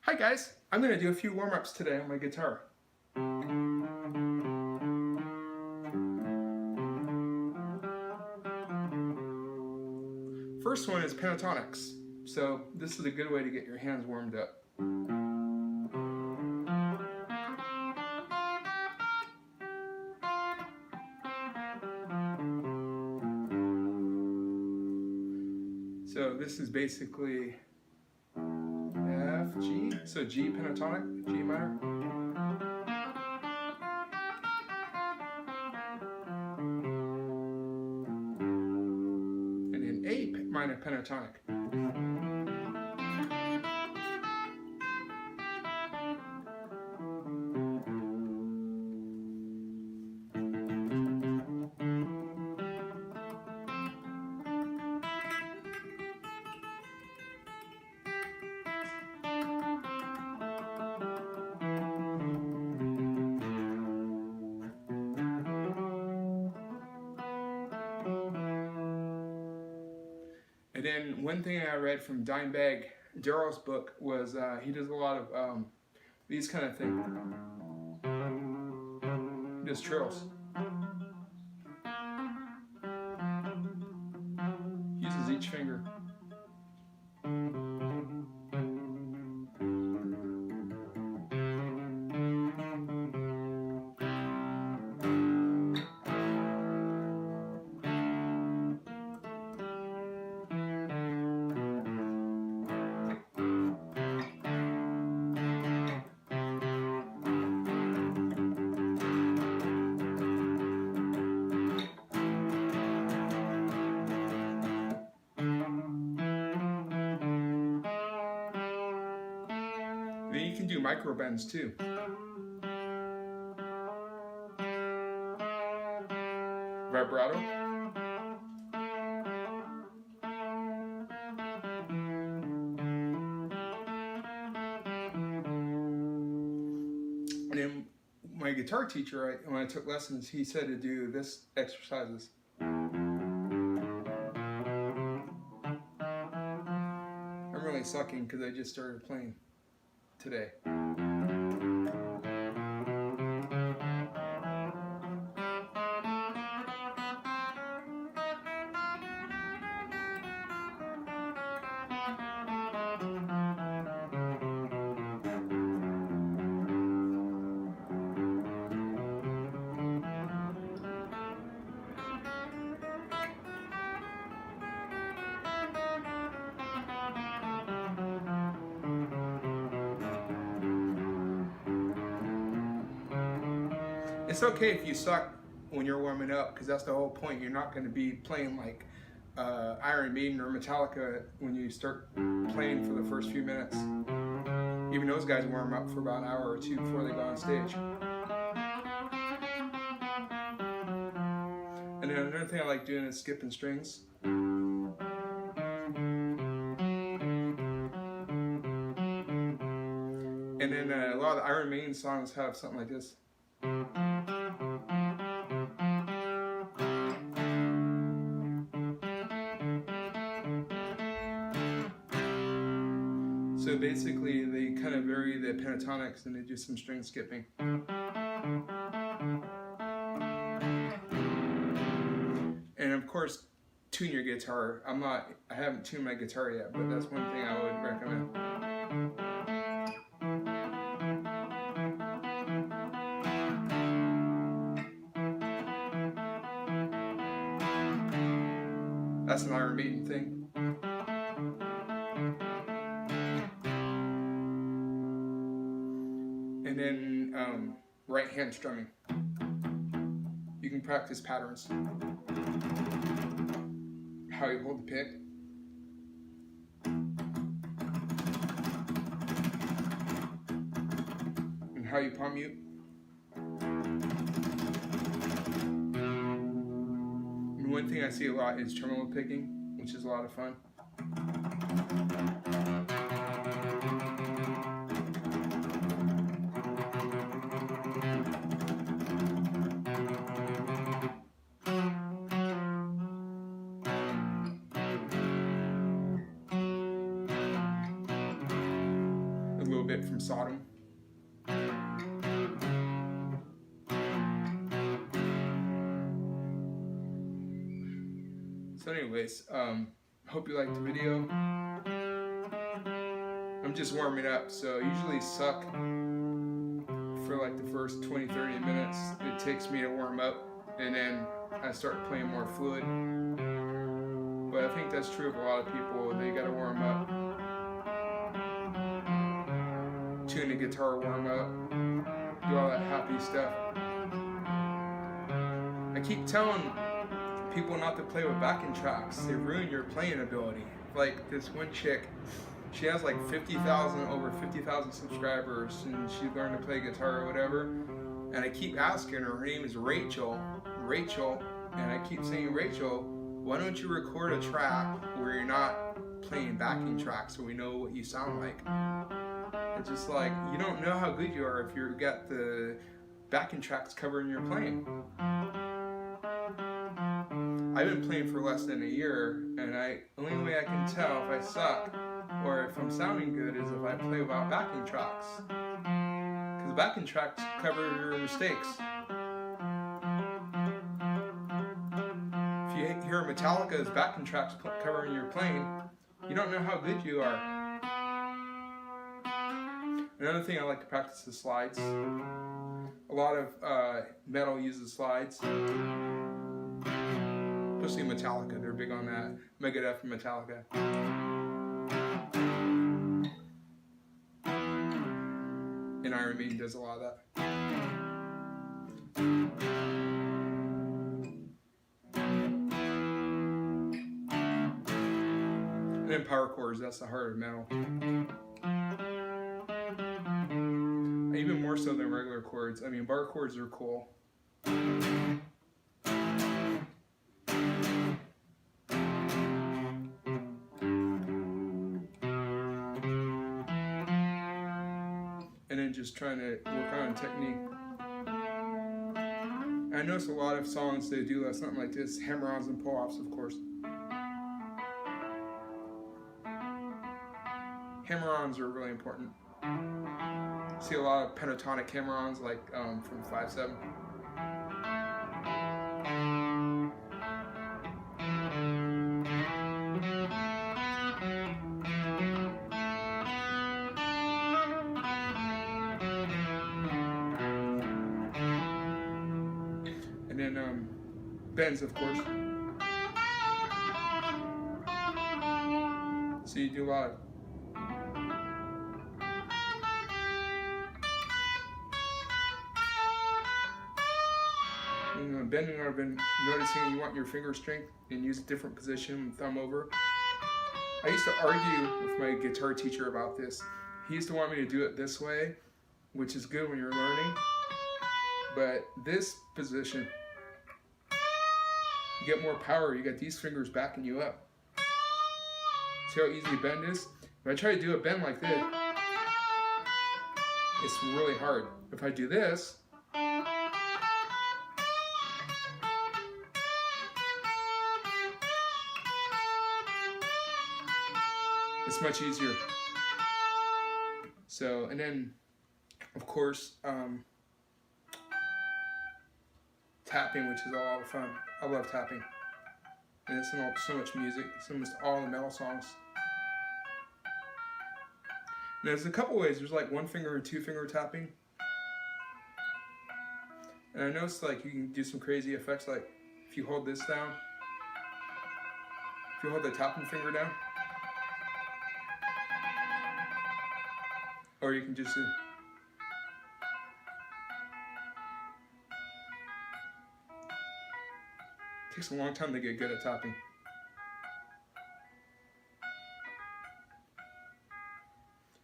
Hi guys, I'm going to do a few warm-ups today on my guitar. First one is pentatonics, so this is a good way to get your hands warmed up. So this is basically F, G, so G pentatonic, G minor. And then A minor pentatonic. And then one thing I read from Dimebag Darrell's book was he does a lot of these kind of things. He does trills. He uses each finger. Then you can do micro bends too. Vibrato. And then my guitar teacher, when I took lessons, he said to do this exercises. I'm really sucking because I just started playing today. It's okay if you suck when you're warming up, because that's the whole point. You're not going to be playing like Iron Maiden or Metallica when you start playing for the first few minutes. Even those guys warm up for about an hour or two before they go on stage. And then another thing I like doing is skipping strings. And then a lot of the Iron Maiden songs have something like this. So basically they kind of vary the pentatonics and they do some string skipping. And of course, tune your guitar. I haven't tuned my guitar yet, but that's one thing I would recommend. That's an Iron Maiden thing. And then right hand strumming. You can practice patterns. How you hold the pick. And how you palm mute. And one thing I see a lot is tremolo picking, which is a lot of fun. bit from Sodom. So anyways, hope you liked the video. I'm just warming up, so I usually suck for like the first 20-30 minutes it takes me to warm up, and then I start playing more fluid. But I think that's true of a lot of people. They gotta warm up, tune the guitar, warm up, do all that happy stuff. I keep telling people not to play with backing tracks. They ruin your playing ability. Like this one chick, she has like over 50,000 subscribers, and she learned to play guitar or whatever. And I keep asking her name is Rachel, and I keep saying, Rachel, why don't you record a track where you're not playing backing tracks so we know what you sound like? It's just like, you don't know how good you are if you've got the backing tracks covering your playing. I've been playing for less than a year, and the only way I can tell if I suck or if I'm sounding good is if I play without backing tracks. Because backing tracks cover your mistakes. If you hear Metallica's backing tracks covering your playing, you don't know how good you are. Another thing I like to practice is slides. A lot of metal uses slides. Especially Metallica, they're big on that. Megadeth and Metallica. And Iron Maiden does a lot of that. And then power chords, that's the heart of metal. Even more so than regular chords. I mean, bar chords are cool. And then just trying to work on technique. I notice a lot of songs they do something like this, hammer-ons and pull-offs, of course. Hammer-ons are really important. See a lot of pentatonic hammer-ons like from 5/7. And then bends, of course. So you do a lot of bending. I've been noticing you want your finger strength and use a different position, thumb over. I used to argue with my guitar teacher about this. He used to want me to do it this way, which is good when you're learning. But this position, you get more power. You got these fingers backing you up. See how easy a bend is? If I try to do a bend like this, it's really hard. If I do this, it's much easier. So, and then, of course, tapping, which is a lot of fun. I love tapping. And it's in so much music. It's almost all the metal songs. And there's a couple ways. There's like 1 finger and 2 finger tapping. And I noticed like you can do some crazy effects, like if you hold this down, if you hold the tapping finger down, or you can just it takes a long time to get good at tapping.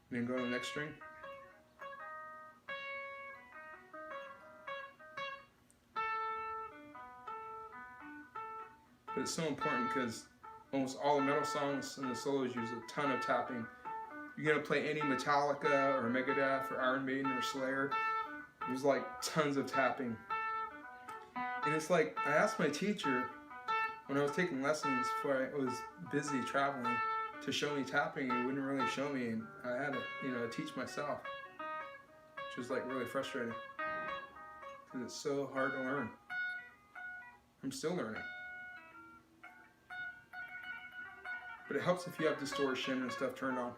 And then go to the next string. But it's so important because almost all the metal songs and the solos use a ton of tapping. You're gonna play any Metallica or Megadeth or Iron Maiden or Slayer, there's like tons of tapping. And it's like, I asked my teacher when I was taking lessons before I was busy traveling, to show me tapping, and he wouldn't really show me, and I had to, you know, teach myself, which was like really frustrating because it's so hard to learn. I'm still learning. But it helps if you have distortion and stuff turned on.